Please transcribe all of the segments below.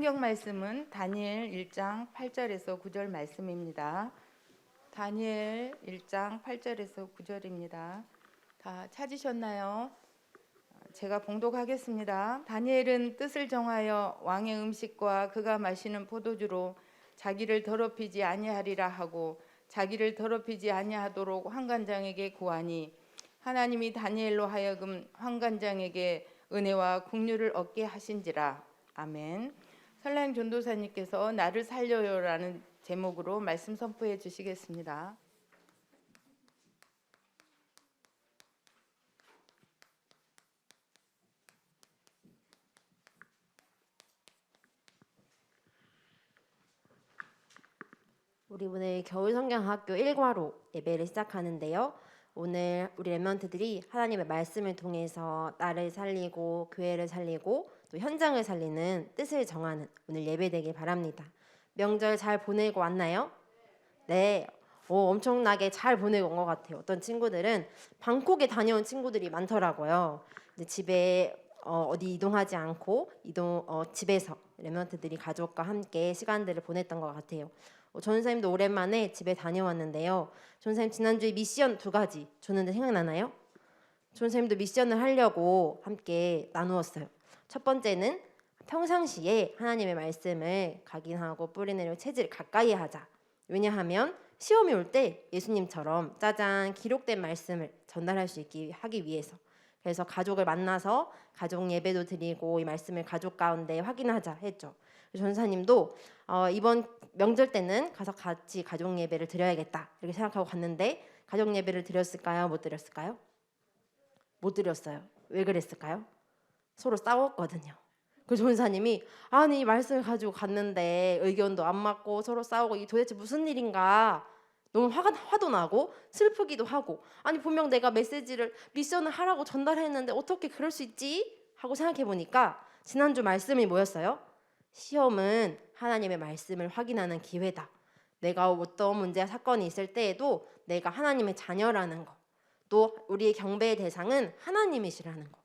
성경 말씀은 다니엘 1장 8절에서 9절 말씀입니다. 다니엘 1장 8절에서 9절입니다. 다 찾으셨나요? 제가 봉독하겠습니다. 다니엘은 뜻을 정하여 왕의 음식과 그가 마시는 포도주로 자기를 더럽히지 아니하리라 하고 자기를 더럽히지 아니하도록 환관장에게 구하니 하나님이 다니엘로 하여금 환관장에게 은혜와 긍휼을 얻게 하신지라. 아멘. 설라임 전도사님께서 나를 살려요라는 제목으로 말씀 선포해 주시겠습니다. 우리 오늘 겨울성경학교 1과로 예배를 시작하는데요. 오늘 우리 렘넌트들이 하나님의 말씀을 통해서 나를 살리고 교회를 살리고 또 현장을 살리는 뜻을 정하는 오늘 예배 되길 바랍니다. 명절 잘 보내고 왔나요? 네. 엄청나게 잘 보내고 온 것 같아요. 어떤 친구들은 방콕에 다녀온 친구들이 많더라고요. 이제 집에 어디 이동하지 않고 집에서 렘넌트들이 가족과 함께 시간들을 보냈던 것 같아요. 전사님도 오랜만에 집에 다녀왔는데요. 전사님 지난주에 미션 2가지 줬는데 생각나나요? 전사님도 미션을 하려고 함께 나누었어요. 첫 번째는 평상시에 하나님의 말씀을 각인하고 뿌리내려 체질을 가까이 하자. 왜냐하면 시험이 올 때 예수님처럼 짜잔 기록된 말씀을 전달할 수 있게 하기 위해서. 그래서 가족을 만나서 가족 예배도 드리고 이 말씀을 가족 가운데 확인하자 했죠. 전사님도 이번 명절 때는 가서 같이 가족 예배를 드려야겠다 이렇게 생각하고 갔는데 가족 예배를 드렸을까요? 못 드렸을까요? 못 드렸어요. 왜 그랬을까요? 서로 싸웠거든요. 그 전사님이 아니 이 말씀을 가지고 갔는데 의견도 안 맞고 서로 싸우고 이 도대체 무슨 일인가 너무 화도 나고 슬프기도 하고 아니 분명 내가 미션을 하라고 전달했는데 어떻게 그럴 수 있지? 하고 생각해 보니까 지난주 말씀이 뭐였어요? 시험은 하나님의 말씀을 확인하는 기회다. 내가 어떤 문제와 사건이 있을 때에도 내가 하나님의 자녀라는 거. 또 우리의 경배의 대상은 하나님이시라는 거.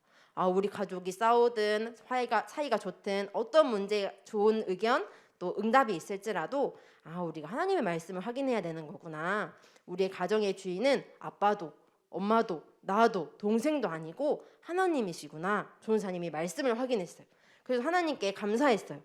우리 가족이 싸우든 사이가 좋든 어떤 문제 좋은 의견 또 응답이 있을지라도 우리가 하나님의 말씀을 확인해야 되는 거구나. 우리의 가정의 주인은 아빠도 엄마도 나도 동생도 아니고 하나님이시구나. 전사님이 말씀을 확인했어요. 그래서 하나님께 감사했어요.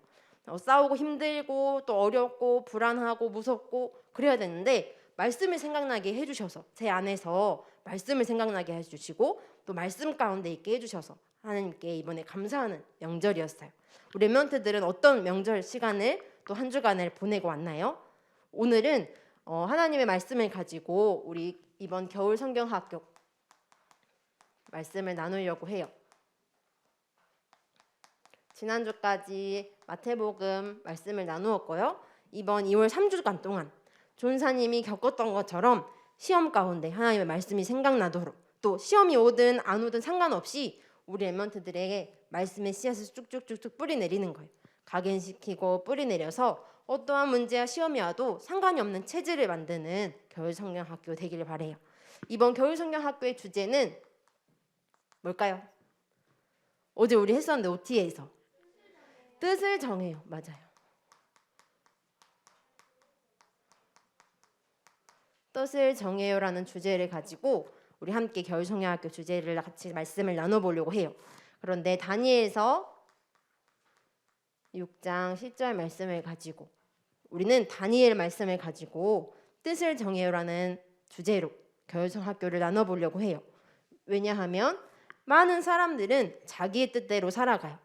싸우고 힘들고 또 어렵고 불안하고 무섭고 그래야 되는데 말씀을 생각나게 해주셔서 제 안에서 말씀을 생각나게 해주시고 또 말씀 가운데 있게 해주셔서 하나님께 이번에 감사하는 명절이었어요. 우리 렘넌트들은 어떤 명절 시간을 또 한 주간을 보내고 왔나요? 오늘은 하나님의 말씀을 가지고 우리 이번 겨울 성경학교 말씀을 나누려고 해요. 지난주까지 마태복음 말씀을 나누었고요. 이번 2월 3주간 동안 존사님이 겪었던 것처럼 시험 가운데 하나님의 말씀이 생각나도록 또 시험이 오든 안 오든 상관없이 우리 렘넌트들에게 말씀의 씨앗을 쭉쭉쭉쭉 뿌리내리는 거예요. 각인시키고 뿌리내려서 어떠한 문제와 시험이 와도 상관이 없는 체질을 만드는 겨울성경학교 되기를 바라요. 이번 겨울성경학교의 주제는 뭘까요? 어제 우리 했었는데 OT에서 뜻을 정해요. 맞아요. 뜻을 정해요라는 주제를 가지고 우리 함께 겨울성경학교 주제를 같이 말씀을 나눠보려고 해요. 그런데 다니엘서 6장 10절 말씀을 가지고 우리는 다니엘 말씀을 가지고 뜻을 정해요라는 주제로 겨울성경학교를 나눠보려고 해요. 왜냐하면 많은 사람들은 자기의 뜻대로 살아가요.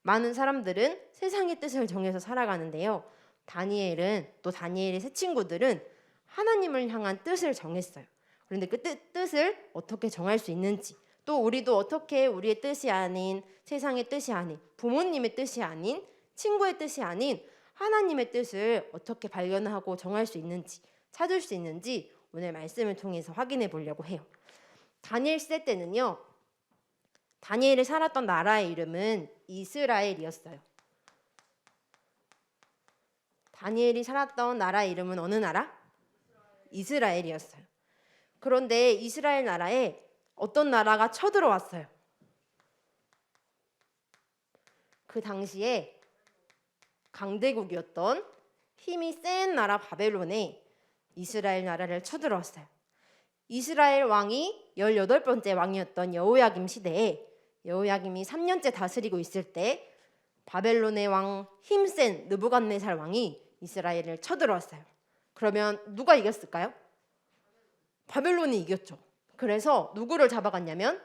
많은 사람들은 세상의 뜻을 정해서 살아가는데요. 다니엘은 또 다니엘의 세 친구들은 하나님을 향한 뜻을 정했어요. 그런데 그 뜻을 어떻게 정할 수 있는지 또 우리도 어떻게 우리의 뜻이 아닌 세상의 뜻이 아닌 부모님의 뜻이 아닌 친구의 뜻이 아닌 하나님의 뜻을 어떻게 발견하고 정할 수 있는지 찾을 수 있는지 오늘 말씀을 통해서 확인해 보려고 해요. 다니엘 시대 때는요. 다니엘이 살았던 나라의 이름은 이스라엘이었어요. 다니엘이 살았던 나라의 이름은 어느 나라? 이스라엘이었어요. 그런데 이스라엘 나라에 어떤 나라가 강대국이었던 힘이 센 나라 바벨론에 이스라엘 나라를 쳐들어왔어요. 이스라엘 왕이 18번째 왕이었던 여호야김 시대에 여호야김이 3년째 다스리고 있을 때 바벨론의 왕 힘센 느부갓네살 왕이 이스라엘을 쳐들어왔어요. 그러면 누가 이겼을까요? 바벨론이 이겼죠. 그래서 누구를 잡아갔냐면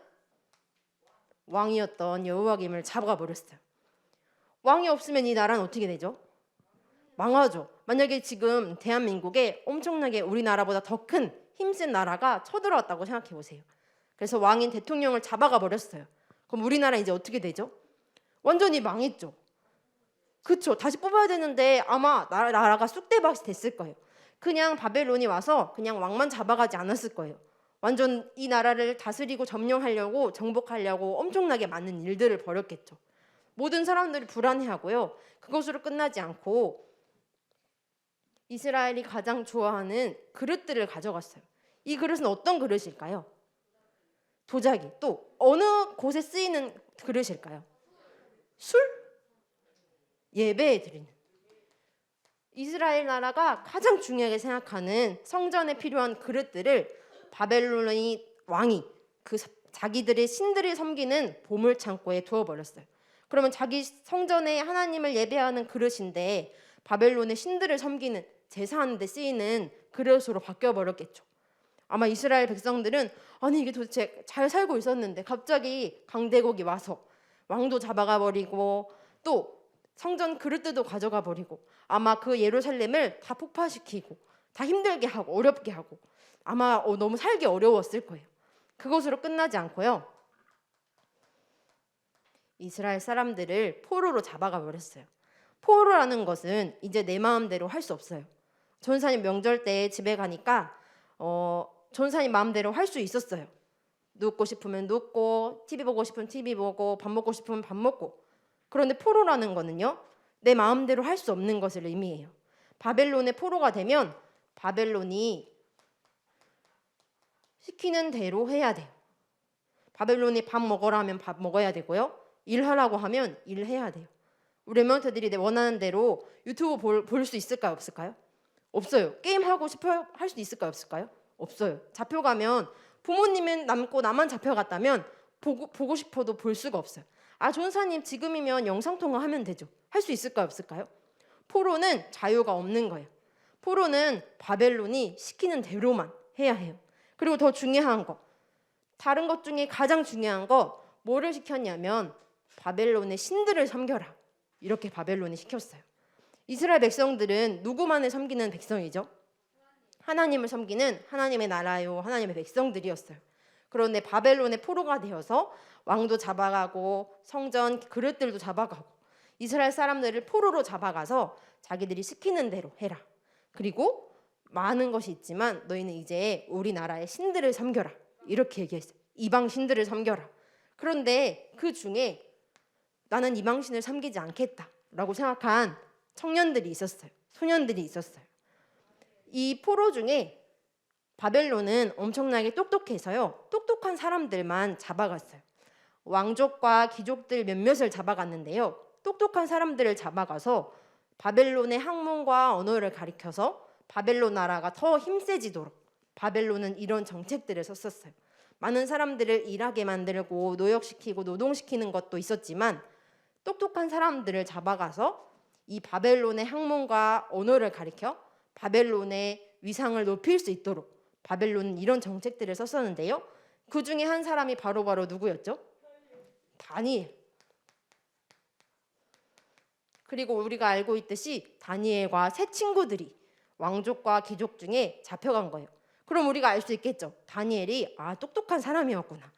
왕이었던 여호야김을 잡아가 버렸어요. 왕이 없으면 이 나라는 어떻게 되죠? 망하죠. 만약에 지금 대한민국에 엄청나게 우리나라보다 더 큰 힘센 나라가 쳐들어왔다고 생각해 보세요. 그래서 왕인 대통령을 잡아가 버렸어요. 그럼 우리나라 이제 어떻게 되죠? 완전히 망했죠. 그쵸? 다시 뽑아야 되는데 아마 나라가 쑥대밭이 됐을 거예요. 그냥 바벨론이 와서 그냥 왕만 잡아가지 않았을 거예요. 완전 이 나라를 다스리고 점령하려고 정복하려고 엄청나게 많은 일들을 벌였겠죠. 모든 사람들이 불안해하고요. 그것으로 끝나지 않고 이스라엘이 가장 좋아하는 그릇들을 가져갔어요. 이 그릇은 어떤 그릇일까요? 도자기. 또 어느 곳에 쓰이는 그릇일까요? 술? 예배에 드리는. 이스라엘 나라가 가장 중요하게 생각하는 성전에 필요한 그릇들을 바벨론의 왕이 자기들의 신들을 섬기는 보물 창고에 두어버렸어요. 그러면 자기 성전에 하나님을 예배하는 그릇인데 바벨론의 신들을 섬기는 제사하는 데 쓰이는 그릇으로 바뀌어버렸겠죠. 아마 이스라엘 백성들은 아니 이게 도대체 잘 살고 있었는데 갑자기 강대국이 와서 왕도 잡아가 버리고 또 성전 그릇들도 가져가 버리고 아마 그 예루살렘을 다 폭파시키고 다 힘들게 하고 어렵게 하고 아마 너무 살기 어려웠을 거예요. 그것으로 끝나지 않고요. 이스라엘 사람들을 포로로 잡아가 버렸어요. 포로라는 것은 이제 내 마음대로 할 수 없어요. 전사님 명절 때 집에 가니까 전사님 마음대로 할 수 있었어요. 눕고 싶으면 눕고 TV 보고 싶으면 TV 보고 밥 먹고 싶으면 밥 먹고. 그런데 포로라는 거는요. 내 마음대로 할 수 없는 것을 의미해요. 바벨론의 포로가 되면 바벨론이 시키는 대로 해야 돼요. 바벨론이 밥 먹어라 하면 밥 먹어야 되고요. 일하라고 하면 일해야 돼요. 우리 랩런트들이 내 원하는 대로 유튜브 볼 수 있을까요? 없을까요? 없어요. 게임하고 싶어요? 할 수 있을까요? 없을까요? 없어요. 잡혀가면 부모님은 남고 나만 잡혀갔다면 보고 싶어도 볼 수가 없어요. 아, 전사님 지금이면 영상통화하면 되죠. 할 수 있을까요? 없을까요? 포로는 자유가 없는 거예요. 포로는 바벨론이 시키는 대로만 해야 해요. 그리고 더 중요한 거, 다른 것 중에 가장 중요한 거 뭐를 시켰냐면 바벨론의 신들을 섬겨라. 이렇게 바벨론이 시켰어요. 이스라엘 백성들은 누구만을 섬기는 백성이죠? 하나님을 섬기는 하나님의 나라요, 하나님의 백성들이었어요. 그런데 바벨론의 포로가 되어서 왕도 잡아가고 성전 그릇들도 잡아가고 이스라엘 사람들을 포로로 잡아가서 자기들이 시키는 대로 해라. 그리고 많은 것이 있지만 너희는 이제 우리나라의 신들을 섬겨라. 이렇게 얘기했어요. 이방 신들을 섬겨라. 그런데 그 중에 나는 이방 신을 섬기지 않겠다라고 생각한 청년들이 있었어요. 소년들이 있었어요. 이 포로 중에 바벨론은 엄청나게 똑똑해서요. 똑똑한 사람들만 잡아갔어요. 왕족과 귀족들 몇몇을 잡아갔는데요. 똑똑한 사람들을 잡아가서 바벨론의 학문과 언어를 가리켜서 바벨론 나라가 더 힘세지도록 바벨론은 이런 정책들을 썼었어요. 많은 사람들을 일하게 만들고 노역시키고 노동시키는 것도 있었지만 똑똑한 사람들을 잡아가서 이 바벨론의 학문과 언어를 가리켜 바벨론의 위상을 높일 수 있도록 바벨론은 이런 정책들을 썼었는데요. 그 중에 한 사람이 바로 누구였죠? 다니엘. 그리고 우리가 알고 있듯이 다니엘과 세 친구들이 왕족과 귀족 중에 잡혀간 거예요. 그럼 우리가 알 수 있겠죠. 다니엘이 똑똑한 사람이었구나.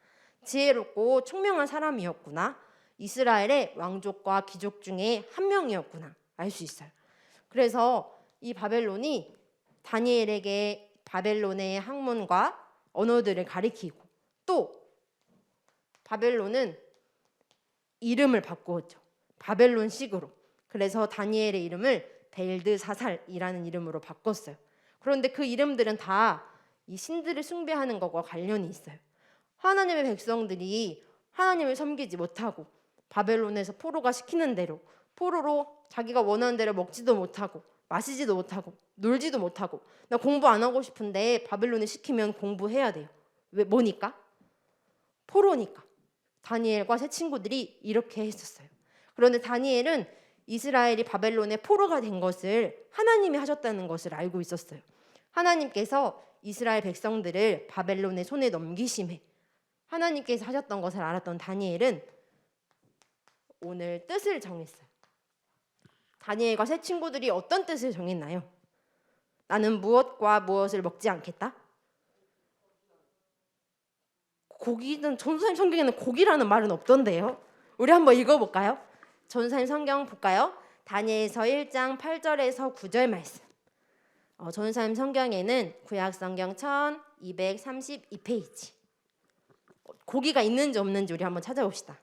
지혜롭고 총명한 사람이었구나. 이스라엘의 왕족과 귀족 중에 한 명이었구나. 알 수 있어요. 그래서 이 바벨론이 다니엘에게 바벨론의 학문과 언어들을 가리키고 또 바벨론은 이름을 바꾸었죠. 바벨론식으로. 그래서 다니엘의 이름을 벨드사살이라는 이름으로 바꿨어요. 그런데 그 이름들은 다 이 신들을 숭배하는 것과 관련이 있어요. 하나님의 백성들이 하나님을 섬기지 못하고 바벨론에서 포로가 시키는 대로 포로로 자기가 원하는 대로 먹지도 못하고 마시지도 못하고 놀지도 못하고, 나 공부 안 하고 싶은데 바벨론에 시키면 공부해야 돼요. 왜? 뭐니까? 포로니까. 다니엘과 세 친구들이 이렇게 했었어요. 그런데 다니엘은 이스라엘이 바벨론의 포로가 된 것을 하나님이 하셨다는 것을 알고 있었어요. 하나님께서 이스라엘 백성들을 바벨론의 손에 넘기심에 하나님께서 하셨던 것을 알았던 다니엘은 오늘 뜻을 정했어요. 다니엘과 세 친구들이 어떤 뜻을 정했나요? 나는 무엇과 무엇을 먹지 않겠다? 고기는, 전도사님 성경에는 고기라는 말은 없던데요. 우리 한번 읽어볼까요? 전도사님 성경 볼까요? 다니엘서 1장 8절에서 9절 말씀. 전도사님 성경에는 구약 성경 1232페이지. 고기가 있는지 없는지 우리 한번 찾아봅시다.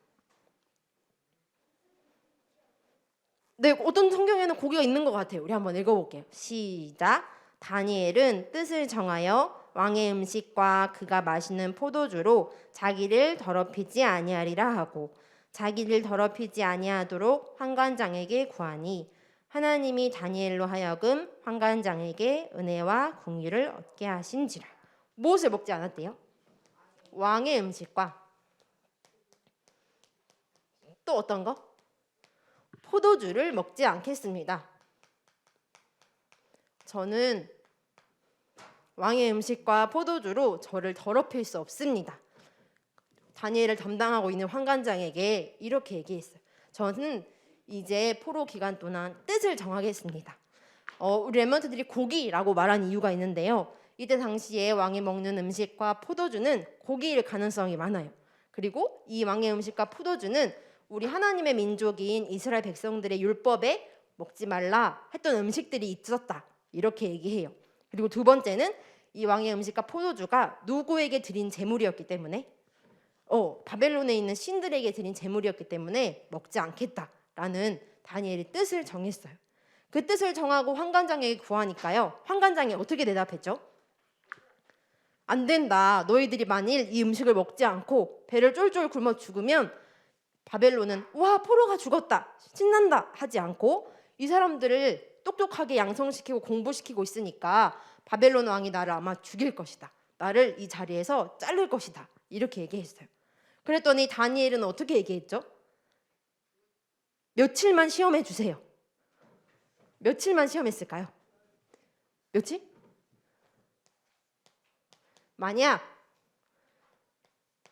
네, 어떤 성경에는 고기가 있는 것 같아요. 우리 한번 읽어볼게요. 시작. 다니엘은 뜻을 정하여 왕의 음식과 그가 마시는 포도주로 자기를 더럽히지 아니하리라 하고, 자기를 더럽히지 아니하도록 환관장에게 구하니 하나님이 다니엘로 하여금 환관장에게 은혜와 긍휼을 얻게 하신지라. 무엇을 먹지 않았대요? 왕의 음식과 또 어떤 거? 포도주를 먹지 않겠습니다. 저는 왕의 음식과 포도주로 저를 더럽힐 수 없습니다. 다니엘을 담당하고 있는 환관장에게 이렇게 얘기했어요. 저는 이제 포로 기간 동안 뜻을 정하겠습니다. 우리 렘넌트들이 고기라고 말한 이유가 있는데요. 이때 당시에 왕이 먹는 음식과 포도주는 고기일 가능성이 많아요. 그리고 이 왕의 음식과 포도주는 우리 하나님의 민족인 이스라엘 백성들의 율법에 먹지 말라 했던 음식들이 있었다, 이렇게 얘기해요. 그리고 두 번째는 이 왕의 음식과 포도주가 누구에게 드린 제물이었기 때문에 바벨론에 있는 신들에게 드린 제물이었기 때문에 먹지 않겠다라는 다니엘의 뜻을 정했어요. 그 뜻을 정하고 환관장에게 구하니까요, 환관장이 어떻게 대답했죠? 안 된다. 너희들이 만일 이 음식을 먹지 않고 배를 쫄쫄 굶어 죽으면 바벨론은 와, 포로가 죽었다, 신난다 하지 않고 이 사람들을 똑똑하게 양성시키고 공부시키고 있으니까 바벨론 왕이 나를 아마 죽일 것이다, 나를 이 자리에서 자를 것이다, 이렇게 얘기했어요. 그랬더니 다니엘은 어떻게 얘기했죠? 며칠만 시험해 주세요. 며칠만 시험했을까요? 며칠? 만약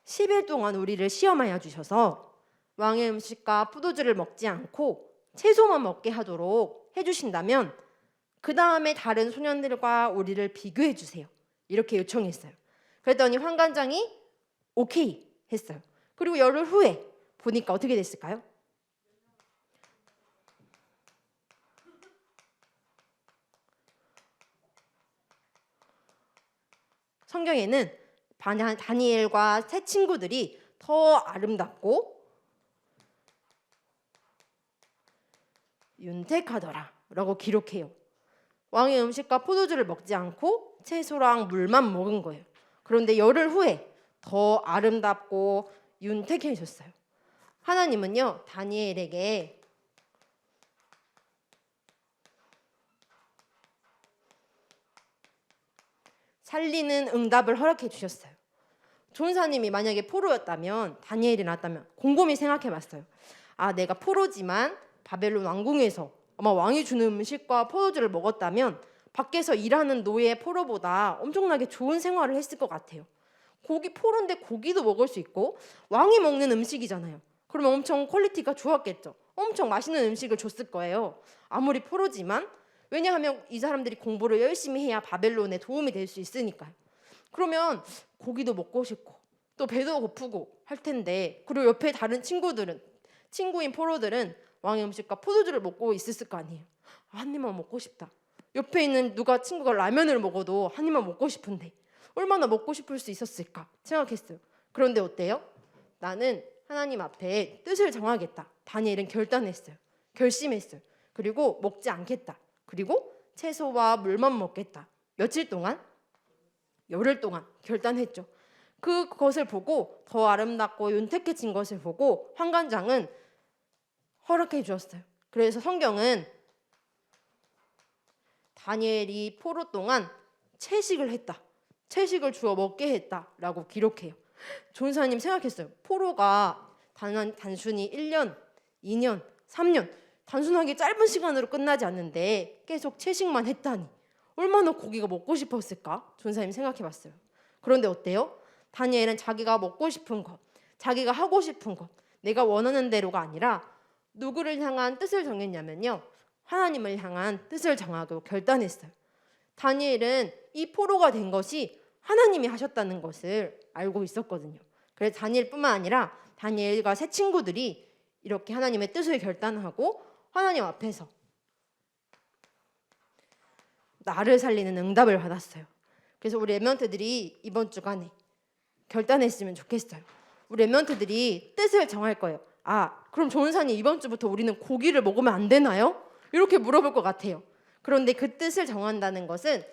10일 동안 우리를 시험하여 주셔서 왕의 음식과 포도주를 먹지 않고 채소만 먹게 하도록 해주신다면 그 다음에 다른 소년들과 우리를 비교해 주세요, 이렇게 요청했어요. 그랬더니 환관장이 오케이 했어요. 그리고 열흘 후에 보니까 어떻게 됐을까요? 성경에는 다니엘과 세 친구들이 더 아름답고 윤택하더라 라고 기록해요. 왕의 음식과 포도주를 먹지 않고 채소랑 물만 먹은 거예요. 그런데 열흘 후에 더 아름답고 윤택해졌어요. 하나님은요, 다니엘에게 살리는 응답을 허락해 주셨어요. 전사님이 만약에 포로였다면, 다니엘이 나왔다면 곰곰이 생각해 봤어요. 내가 포로지만 바벨론 왕궁에서 아마 왕이 주는 음식과 포도주를 먹었다면 밖에서 일하는 노예 포로보다 엄청나게 좋은 생활을 했을 것 같아요. 포로인데 고기도 먹을 수 있고 왕이 먹는 음식이잖아요. 그러면 엄청 퀄리티가 좋았겠죠. 엄청 맛있는 음식을 줬을 거예요. 아무리 포로지만, 왜냐하면 이 사람들이 공부를 열심히 해야 바벨론에 도움이 될 수 있으니까요. 그러면 고기도 먹고 싶고 또 배도 고프고 할 텐데, 그리고 옆에 다른 친구인 포로들은 왕의 음식과 포도주를 먹고 있었을 거 아니에요. 한 입만 먹고 싶다. 옆에 있는 친구가 라면을 먹어도 한 입만 먹고 싶은데 얼마나 먹고 싶을 수 있었을까 생각했어요. 그런데 어때요? 나는 하나님 앞에 뜻을 정하겠다. 다니엘은 결단했어요. 결심했어요. 그리고 먹지 않겠다. 그리고 채소와 물만 먹겠다. 며칠 동안? 열흘 동안 결단했죠. 그것을 보고 더 아름답고 윤택해진 것을 보고 환관장은 허락해 주었어요. 그래서 성경은 다니엘이 포로 동안 채식을 했다. 채식을 주어 먹게 했다라고 기록해요. 조은사님 생각했어요. 포로가 단순히 1년, 2년, 3년 단순하게 짧은 시간으로 끝나지 않는데 계속 채식만 했다니 얼마나 고기가 먹고 싶었을까? 조은사님 생각해봤어요. 그런데 어때요? 다니엘은 자기가 먹고 싶은 것, 자기가 하고 싶은 것, 내가 원하는 대로가 아니라 누구를 향한 뜻을 정했냐면요. 하나님을 향한 뜻을 정하고 결단했어요. 다니엘은 이 포로가 된 것이 하나님이 하셨다는 것을 알고 있었거든요. 그래서 다니엘뿐만 아니라 다니엘과 세 친구들이 이렇게 하나님의 뜻을 결단하고 하나님 앞에서 나를 살리는 응답을 받았어요. 그래서 우리 랩런트들이 이번 주간에 결단했으면 좋겠어요. 우리 랩런트들이 뜻을 정할 거예요. 그럼 조은사님 이번 주부터 우리는 고기를 먹으면 안 되나요? 이렇게 물어볼 것 같아요. 그런데 그 뜻을 정한다는 것은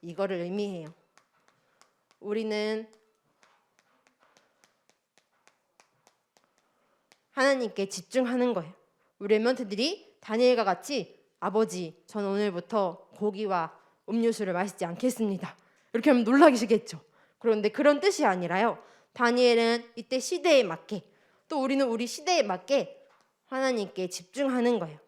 이거를 의미해요. 우리는 하나님께 집중하는 거예요. 우리 랩런트들이 다니엘과 같이 아버지, 전 오늘부터 고기와 음료수를 마시지 않겠습니다. 이렇게 하면 놀라시겠죠. 그런데 그런 뜻이 아니라요. 다니엘은 이때 시대에 맞게 또 우리는 우리 시대에 맞게 하나님께 집중하는 거예요.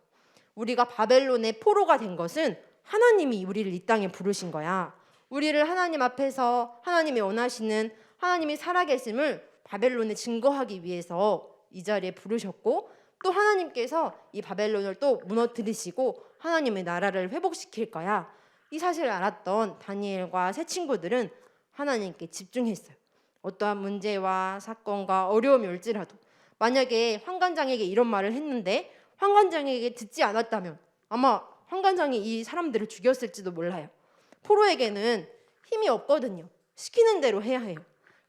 우리가 바벨론의 포로가 된 것은 하나님이 우리를 이 땅에 부르신 거야. 우리를 하나님 앞에서 하나님이 원하시는 하나님이 살아계심을 바벨론에 증거하기 위해서 이 자리에 부르셨고 또 하나님께서 이 바벨론을 또 무너뜨리시고 하나님의 나라를 회복시킬 거야. 이 사실을 알았던 다니엘과 세 친구들은 하나님께 집중했어요. 어떠한 문제와 사건과 어려움이 올지라도 만약에 환관장에게 이런 말을 했는데 환관장에게 듣지 않았다면 아마 환관장이 이 사람들을 죽였을지도 몰라요. 포로에게는 힘이 없거든요. 시키는 대로 해야 해요.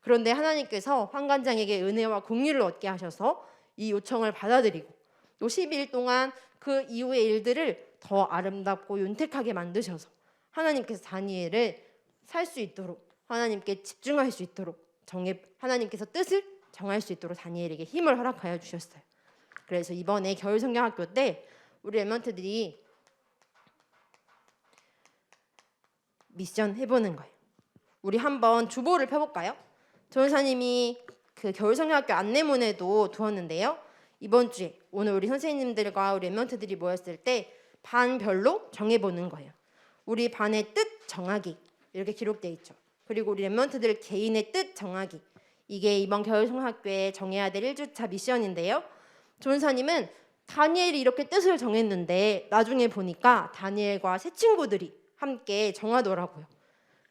그런데 하나님께서 환관장에게 은혜와 공의를 얻게 하셔서 이 요청을 받아들이고 또 12일 동안 그 이후의 일들을 더 아름답고 윤택하게 만드셔서 하나님께서 다니엘을 살 수 있도록 하나님께 집중할 수 있도록 하나님께서 뜻을 정할 수 있도록 다니엘에게 힘을 허락하여 주셨어요. 그래서 이번에 겨울 성경학교 때 우리 랩런트들이 미션 해보는 거예요. 우리 한번 주보를 펴볼까요? 조은사님이 그 겨울 성경학교 안내문에도 두었는데요. 이번 주에 오늘 우리 선생님들과 우리 랩런트들이 모였을 때 반별로 정해보는 거예요. 우리 반의 뜻 정하기 이렇게 기록되어 있죠. 그리고 우리 랩런트들 개인의 뜻 정하기 이게 이번 겨울 성경학교에 정해야 될 1주차 미션인데요. 조은사님은 다니엘이 이렇게 뜻을 정했는데 나중에 보니까 다니엘과 세 친구들이 함께 정하더라고요.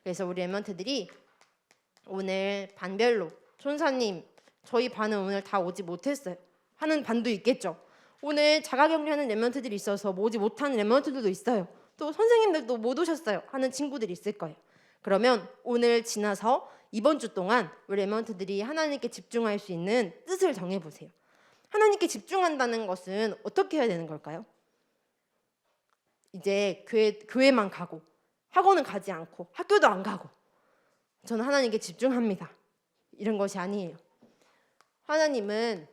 그래서 우리 랩런트들이 오늘 반별로 조은사님 저희 반은 오늘 다 오지 못했어요 하는 반도 있겠죠. 오늘 자가격리하는 랩런트들이 있어서 오지 못하는 랩런트들도 있어요. 또 선생님들도 못 오셨어요 하는 친구들이 있을 거예요. 그러면 오늘 지나서 이번 주 동안 우리 랩런트들이 하나님께 집중할 수 있는 뜻을 정해보세요. 하나님께 집중한다는 것은 어떻게 해야 되는 걸까요? 이제 교회만 가고 학원은 가지 않고 학교도 안 가고 저는 하나님께 집중합니다. 이런 것이 아니에요. 하나님은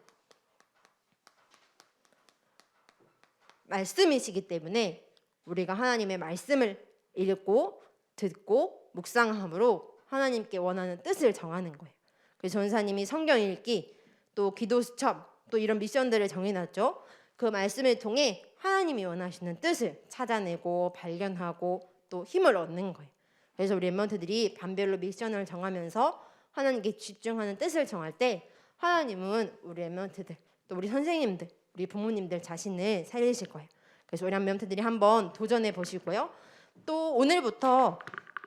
말씀이시기 때문에 우리가 하나님의 말씀을 읽고 듣고 묵상함으로 하나님께 원하는 뜻을 정하는 거예요. 그래서 전사님이 성경 읽기 또 기도 수첩 또 이런 미션들을 정해놨죠. 그 말씀을 통해 하나님이 원하시는 뜻을 찾아내고 발견하고 또 힘을 얻는 거예요. 그래서 우리 랩런트들이 반별로 미션을 정하면서 하나님께 집중하는 뜻을 정할 때 하나님은 우리 랩런트들 또 우리 선생님들 우리 부모님들 자신을 살리실 거예요. 그래서 우리 랩런트들이 한번 도전해 보시고요. 또 오늘부터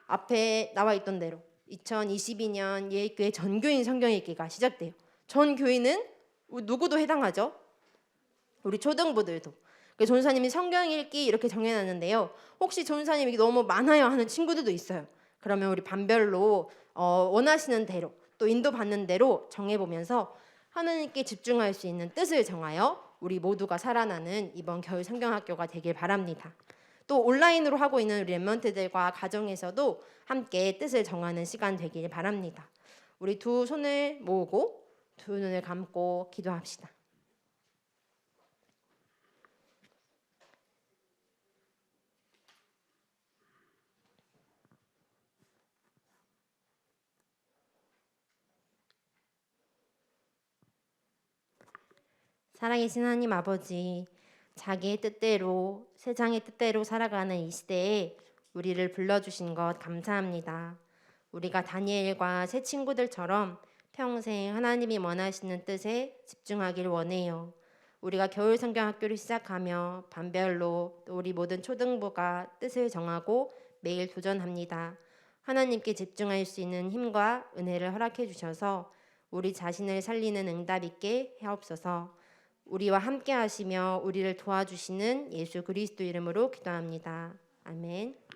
앞에 나와 있던 대로 2022년 예익교회 전교인 성경 읽기가 시작돼요. 전 교인은 누구도 해당하죠. 우리 초등부들도. 그래서 전사님이 성경 읽기 이렇게 정해놨는데요. 혹시 전사님이 너무 많아요 하는 친구들도 있어요. 그러면 우리 반별로 원하시는 대로 또 인도받는 대로 정해보면서 하나님께 집중할 수 있는 뜻을 정하여 우리 모두가 살아나는 이번 겨울 성경학교가 되길 바랍니다. 또 온라인으로 하고 있는 우리 랩런트들과 가정에서도 함께 뜻을 정하는 시간 되길 바랍니다. 우리 두 손을 모으고 두 눈을 감고 기도합시다. 살아계신 하나님 아버지, 자기의 뜻대로 세상의 뜻대로 살아가는 이 시대에 우리를 불러주신 것 감사합니다. 우리가 다니엘과 새 친구들처럼 평생 하나님이 원하시는 뜻에 집중하길 원해요. 우리가 겨울 성경 학교를 시작하며 반별로 또 우리 모든 초등부가 뜻을 정하고 매일 도전합니다. 하나님께 집중할 수 있는 힘과 은혜를 허락해 주셔서 우리 자신을 살리는 응답 있게 하옵소서. 우리와 함께 하시며 우리를 도와주시는 예수 그리스도 이름으로 기도합니다. 아멘.